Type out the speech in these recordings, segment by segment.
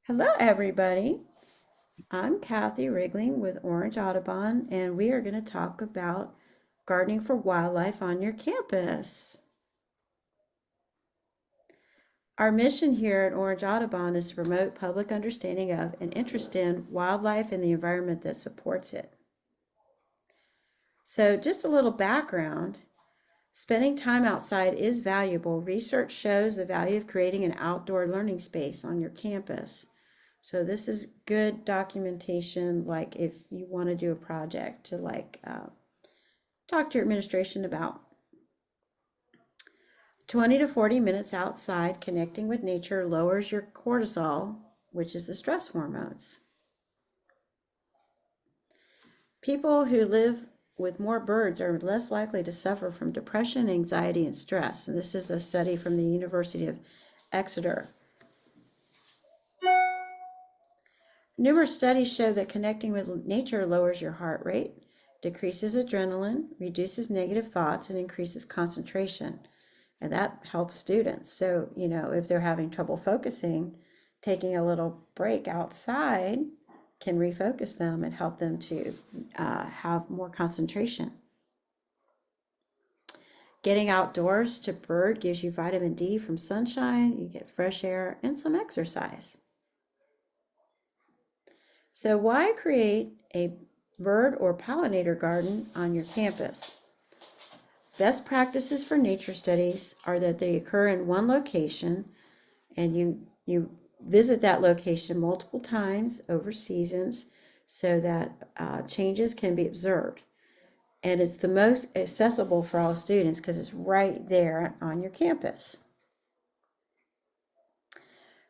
Hello, everybody. I'm Kathy Wrigling with Orange Audubon, and we are going to talk about gardening for wildlife on your campus. Our mission here at Orange Audubon is to promote public understanding of and interest in wildlife and the environment that supports it. So, just a little background. Spending time outside is valuable. Research shows the value of creating an outdoor learning space on your campus. So this is good documentation, like if you want to do a project to talk to your administration about. 20 to 40 minutes outside connecting with nature lowers your cortisol, which is the stress hormones. People who live with more birds are less likely to suffer from depression, anxiety, and stress. And this is a study from the University of Exeter. Numerous studies show that connecting with nature lowers your heart rate, decreases adrenaline, reduces negative thoughts, and increases concentration. And that helps students. So, if they're having trouble focusing, taking a little break outside can refocus them and help them to have more concentration. Getting outdoors to bird gives you vitamin D from sunshine, you get fresh air, and some exercise. So why create a bird or pollinator garden on your campus? Best practices for nature studies are that they occur in one location and you visit that location multiple times over seasons so that changes can be observed. And it's the most accessible for all students because it's right there on your campus.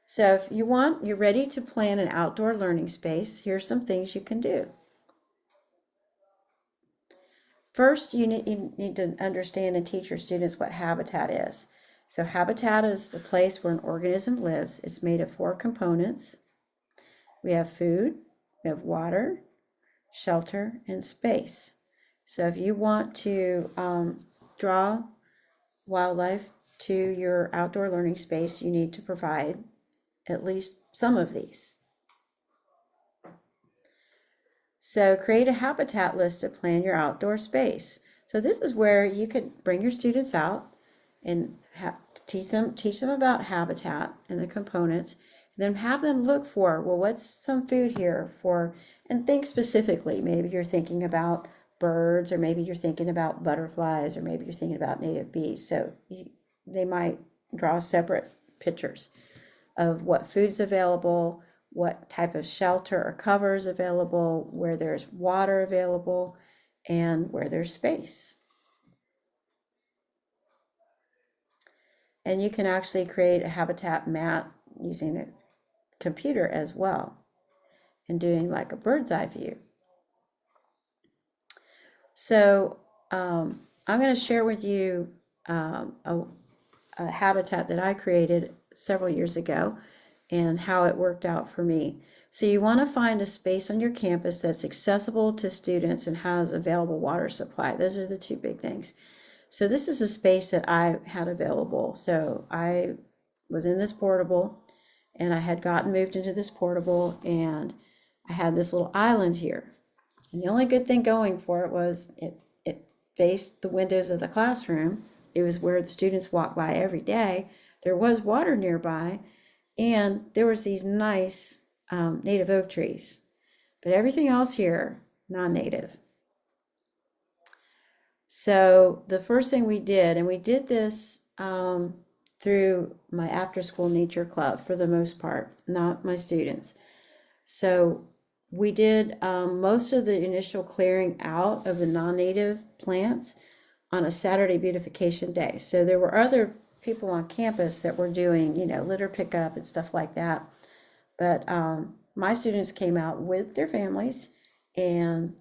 So if you're ready to plan an outdoor learning space, here's some things you can do. First, you need to understand and teach your students what habitat is. So habitat is the place where an organism lives. It's made of 4 components. We have food, we have water, shelter, and space. So if you want to draw wildlife to your outdoor learning space, you need to provide at least some of these. So create a habitat list to plan your outdoor space. So this is where you could bring your students out and teach them about habitat and the components, and then have them look for, well, what's some food here for, and think specifically. Maybe you're thinking about birds, or maybe you're thinking about butterflies, or maybe you're thinking about native bees. So they might draw separate pictures of what food's available, what type of shelter or cover is available, where there's water available, and where there's space. And you can actually create a habitat map using the computer as well, and doing like a bird's eye view. So I'm going to share with you a habitat that I created several years ago and how it worked out for me. So you want to find a space on your campus that's accessible to students and has available water supply. Those are the 2 big things. So this is a space that I had available. So I was in this portable, and I had gotten moved into this portable, and I had this little island here. And the only good thing going for it was it faced the windows of the classroom. It was where the students walked by every day. There was water nearby, and there was these nice native oak trees, but everything else here, non-native. So the first thing we did, and we did this through my after-school nature club for the most part, not my students. So we did most of the initial clearing out of the non-native plants on a Saturday beautification day. So there were other people on campus that were doing, litter pickup and stuff like that. But my students came out with their families and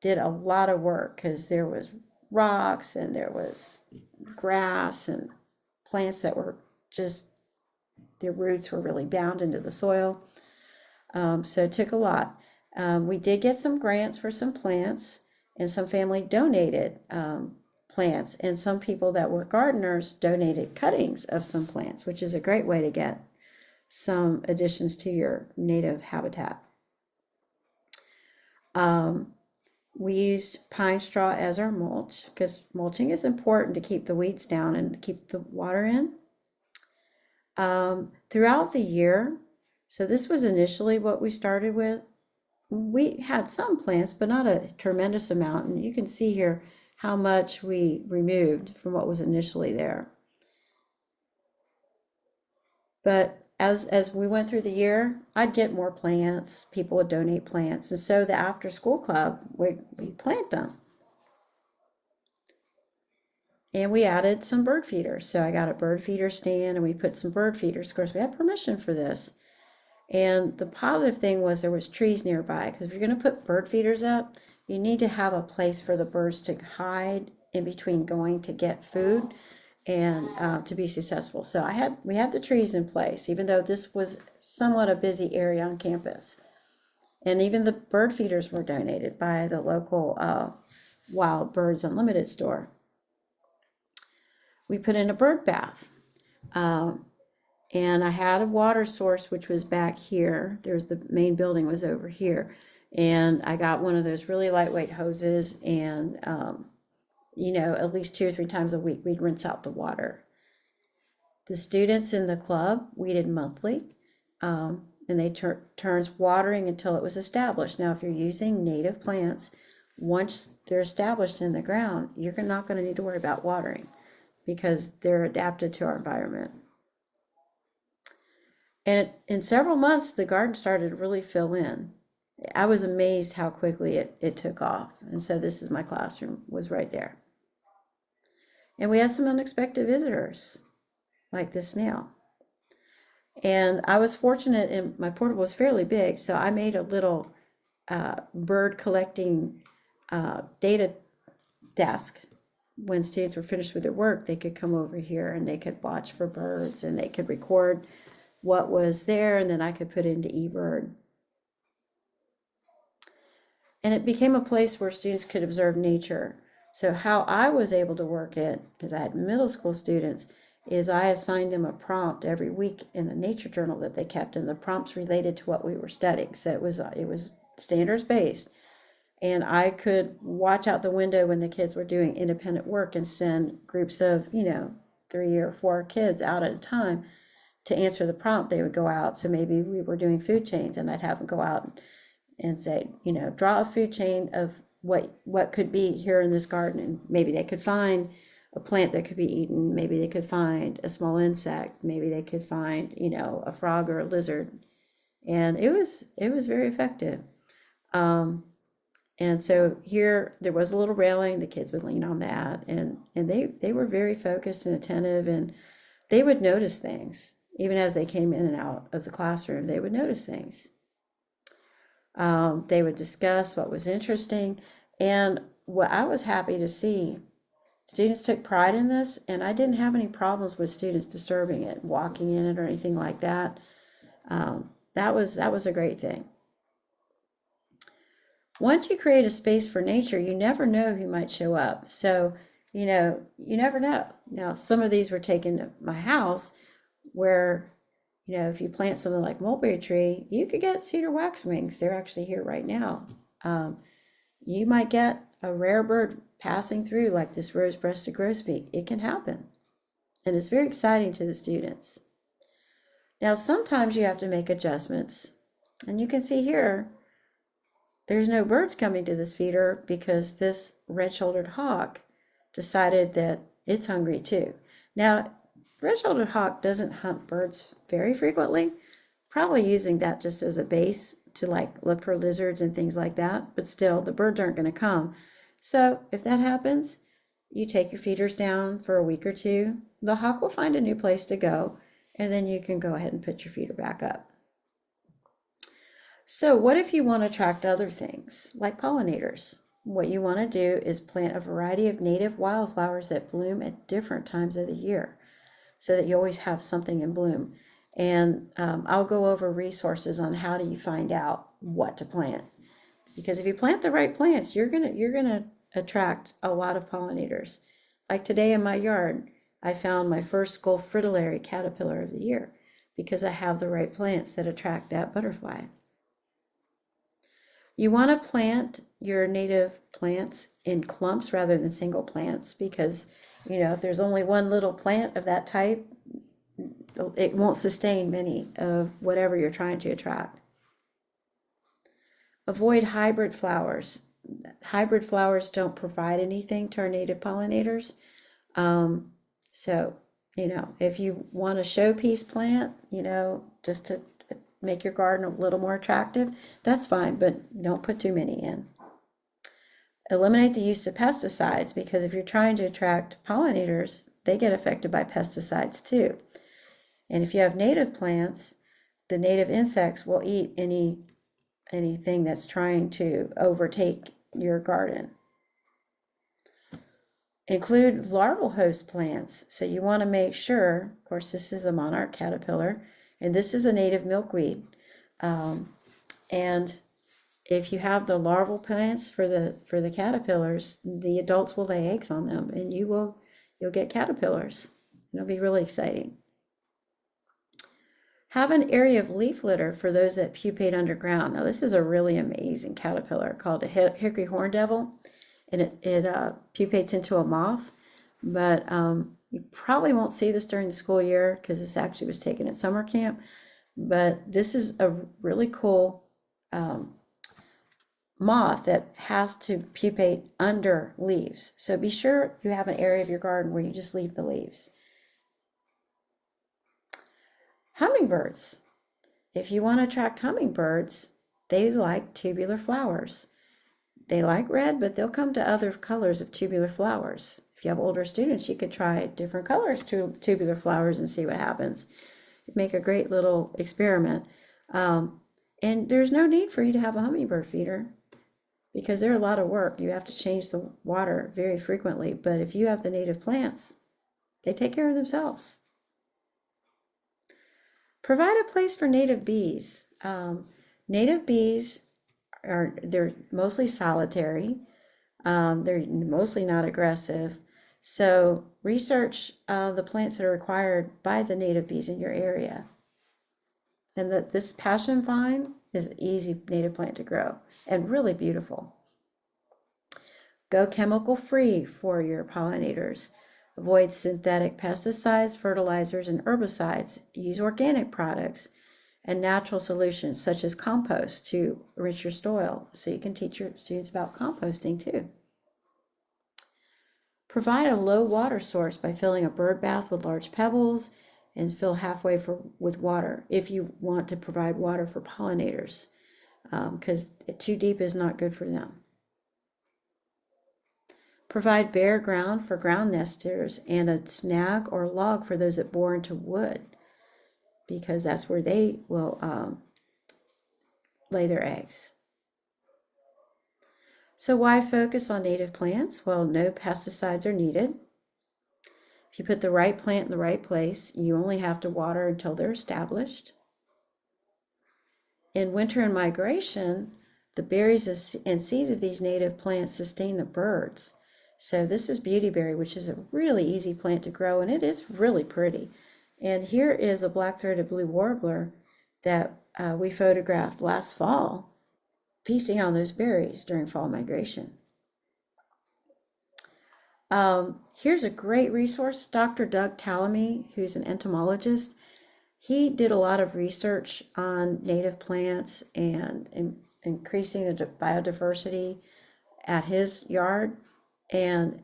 did a lot of work because there was rocks and there was grass and plants that were just, their roots were really bound into the soil. So it took a lot. We did get some grants for some plants, and some family donated plants, and some people that were gardeners donated cuttings of some plants, which is a great way to get some additions to your native habitat. We used pine straw as our mulch because mulching is important to keep the weeds down and keep the water in. Throughout the year, so this was initially what we started with. We had some plants, but not a tremendous amount. And you can see here how much we removed from what was initially there. But as we went through the year, I'd get more plants. People would donate plants. And so the after school club, we'd plant them. And we added some bird feeders. So I got a bird feeder stand and we put some bird feeders. Of course, we had permission for this. And the positive thing was there was trees nearby, because if you're going to put bird feeders up, you need to have a place for the birds to hide in between going to get food and to be successful. So we had the trees in place, even though this was somewhat a busy area on campus. And even the bird feeders were donated by the local Wild Birds Unlimited store. We put in a bird bath. And I had a water source, which was back here. There's the main building was over here. And I got one of those really lightweight hoses, and, at least 2 or 3 times a week, we'd rinse out the water. The students in the club, we did monthly, and they turns watering until it was established. Now, if you're using native plants, once they're established in the ground, you're not going to need to worry about watering because they're adapted to our environment. And in several months, the garden started to really fill in. I was amazed how quickly it took off. And so this is my classroom, was right there. And we had some unexpected visitors, like this snail. And I was fortunate, and my portable was fairly big, so I made a little bird collecting data desk. When students were finished with their work, they could come over here and they could watch for birds, and they could record what was there, and then I could put it into eBird. And it became a place where students could observe nature. So how I was able to work it, because I had middle school students, is I assigned them a prompt every week in the nature journal that they kept, and the prompts related to what we were studying. So it was standards based. And I could watch out the window when the kids were doing independent work and send groups of, 3 or 4 kids out at a time to answer the prompt. They would go out. So maybe we were doing food chains, and I'd have them go out and say, draw a food chain of what could be here in this garden. And maybe they could find a plant that could be eaten. Maybe they could find a small insect. Maybe they could find, a frog or a lizard. And it was very effective. And so here there was a little railing. The kids would lean on that, and they were very focused and attentive, and they would notice things. Even as they came in and out of the classroom, they would notice things. They would discuss what was interesting. And what I was happy to see, students took pride in this, and I didn't have any problems with students disturbing it, walking in it or anything like that. That was a great thing. Once you create a space for nature, you never know who might show up. So, you never know. Now, some of these were taken to my house where, if you plant something like mulberry tree, you could get cedar waxwings. They're actually here right now. You might get a rare bird passing through, like this rose-breasted grosbeak. It can happen. And it's very exciting to the students. Now, sometimes you have to make adjustments. And you can see here, there's no birds coming to this feeder because this red-shouldered hawk decided that it's hungry too. Now, red-shouldered hawk doesn't hunt birds very frequently, probably using that just as a base to look for lizards and things like that, but still the birds aren't going to come. So if that happens, you take your feeders down for a week or two, the hawk will find a new place to go, and then you can go ahead and put your feeder back up. So what if you want to attract other things like pollinators? What you want to do is plant a variety of native wildflowers that bloom at different times of the year so that you always have something in bloom. And I'll go over resources on how do you find out what to plant. Because if you plant the right plants, you're gonna attract a lot of pollinators. Like today in my yard, I found my first Gulf fritillary caterpillar of the year. because I have the right plants that attract that butterfly. You want to plant your native plants in clumps rather than single plants because, if there's only one little plant of that type, it won't sustain many of whatever you're trying to attract. Avoid hybrid flowers. Hybrid flowers don't provide anything to our native pollinators. So, if you want a showpiece plant, just to make your garden a little more attractive, that's fine, but don't put too many in. Eliminate the use of pesticides because if you're trying to attract pollinators, they get affected by pesticides too. And if you have native plants, the native insects will eat anything that's trying to overtake your garden. Include larval host plants. So you want to make sure, of course, this is a monarch caterpillar, and this is a native milkweed. And if you have the larval plants for the caterpillars, the adults will lay eggs on them, and you'll get caterpillars. It'll be really exciting. Have an area of leaf litter for those that pupate underground. Now, this is a really amazing caterpillar called a hickory horn devil, and it pupates into a moth. But you probably won't see this during the school year because this actually was taken at summer camp. But this is a really cool moth that has to pupate under leaves. So be sure you have an area of your garden where you just leave the leaves. Hummingbirds. If you want to attract hummingbirds, they like tubular flowers. They like red, but they'll come to other colors of tubular flowers. If you have older students, you could try different colors to tubular flowers and see what happens. It'd make a great little experiment. And there's no need for you to have a hummingbird feeder because they're a lot of work. You have to change the water very frequently. But if you have the native plants, they take care of themselves. Provide a place for native bees. Native bees they're mostly solitary. They're mostly not aggressive. So research the plants that are required by the native bees in your area. And this passion vine is an easy native plant to grow and really beautiful. Go chemical free for your pollinators. Avoid synthetic pesticides, fertilizers, and herbicides. Use organic products and natural solutions such as compost to enrich your soil. So you can teach your students about composting too. Provide a low water source by filling a bird bath with large pebbles and fill halfway with water if you want to provide water for pollinators, because too deep is not good for them. Provide bare ground for ground nesters and a snag or log for those that bore into wood, because that's where they will lay their eggs. So why focus on native plants? Well, no pesticides are needed. If you put the right plant in the right place, you only have to water until they're established. In winter and migration, the berries and seeds of these native plants sustain the birds. So this is beautyberry, which is a really easy plant to grow, and it is really pretty. And here is a black-throated blue warbler that we photographed last fall, feasting on those berries during fall migration. Here's a great resource. Dr. Doug Tallamy, who's an entomologist, he did a lot of research on native plants and increasing the biodiversity at his yard. And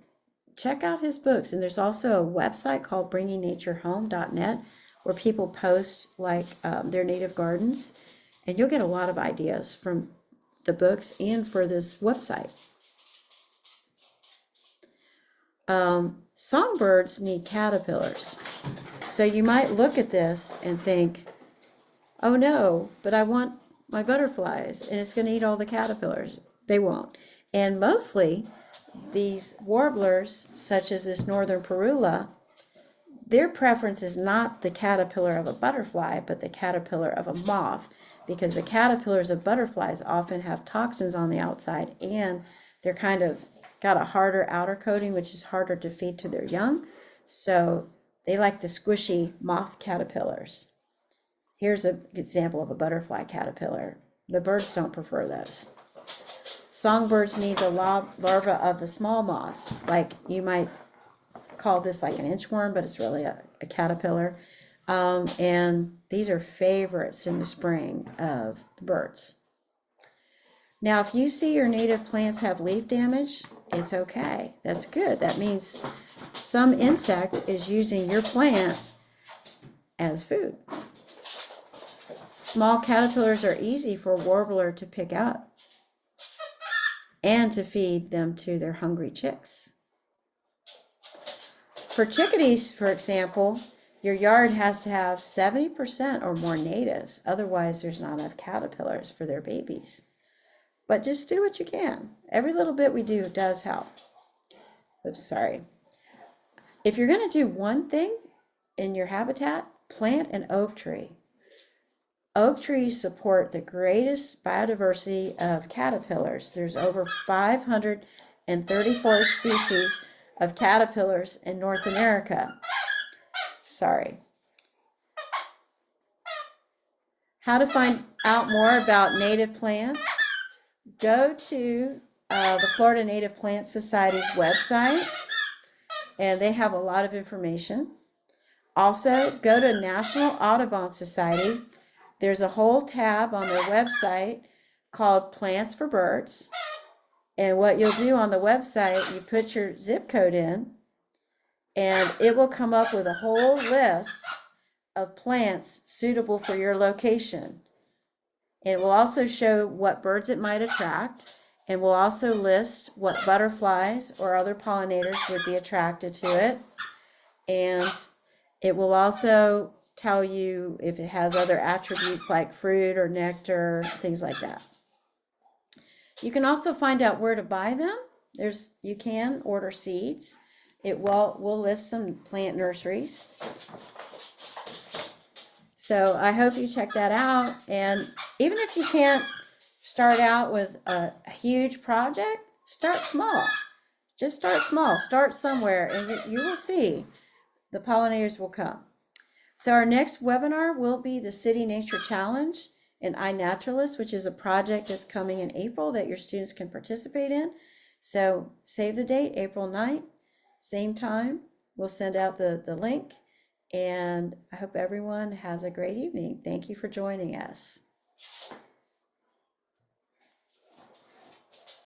check out his books. And there's also a website called bringingnaturehome.net where people post like their native gardens, and you'll get a lot of ideas from the books and for this website. Songbirds need caterpillars. So you might look at this and think, oh no, but I want my butterflies and it's going to eat all the caterpillars. They won't. And mostly these warblers, such as this northern parula, their preference is not the caterpillar of a butterfly, but the caterpillar of a moth, because the caterpillars of butterflies often have toxins on the outside and they're kind of got a harder outer coating, which is harder to feed to their young. So they like the squishy moth caterpillars. Here's an example of a butterfly caterpillar. The birds don't prefer those. Songbirds need the larva of the small moths. Like you might call this like an inchworm, but it's really a caterpillar. And these are favorites in the spring of the birds. Now, if you see your native plants have leaf damage, it's okay. That's good. That means some insect is using your plant as food. Small caterpillars are easy for a warbler to pick up and to feed them to their hungry chicks. For chickadees, for example, your yard has to have 70% or more natives. Otherwise, there's not enough caterpillars for their babies. But just do what you can. Every little bit we do does help. Oops, sorry. If you're going to do one thing in your habitat, plant an oak tree. Oak trees support the greatest biodiversity of caterpillars. There's over 534 species of caterpillars in North America. Sorry. How to find out more about native plants? Go to the Florida Native Plant Society's website, and they have a lot of information. Also, go to National Audubon Society. There's a whole tab on their website called Plants for Birds. And what you'll do on the website, you put your zip code in, and it will come up with a whole list of plants suitable for your location. It will also show what birds it might attract, and will also list what butterflies or other pollinators would be attracted to it. And it will also tell you if it has other attributes like fruit or nectar, things like that. You can also find out where to buy them. You can order seeds. We'll list some plant nurseries. So I hope you check that out. And even if you can't start out with a huge project, start small. Just start small. Start somewhere, and you will see the pollinators will come. So our next webinar will be the City Nature Challenge in iNaturalist, which is a project that's coming in April that your students can participate in. So save the date, April 9th, same time. We'll send out the link. And I hope everyone has a great evening. Thank you for joining us.